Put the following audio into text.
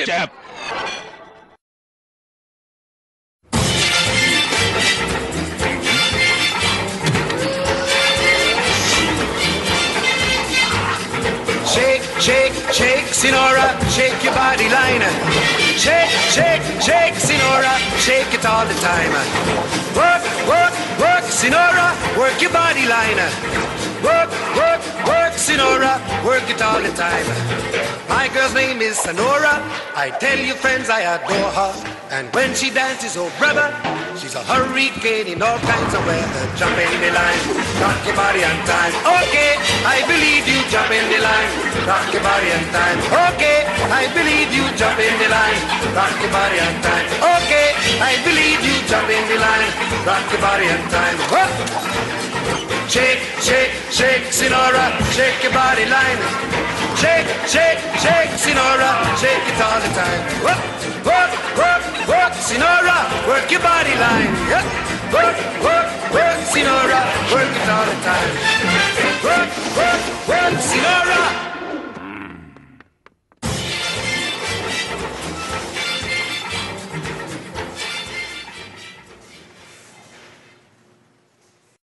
Jab. Shake, shake, shake, Sinora, shake your body line. Shake, shake, shake, Sinora, shake it all the time. Work, work, work, Sinora, work your body line. Work, work, work, Sinora, work it all the time. My girl's name is Sonora. I tell you friends, I adore her. And when she dances, oh brother, she's a hurricane in all kinds of weather. Jump in the line, rock your body on time. Okay, I believe you, jump in the line, rock your body on time. Okay, I believe you, jump in the line, rock your body on time. Okay, I believe you, jump in the line, rock your body on time. Whoa. Shake, shake, shake, Sinora, shake your body line. Shake, shake, shake, Sinora, shake it all the time. Work, work, work, work, Sinora, work your body line. Work, work, work, Sinora, work it all the time.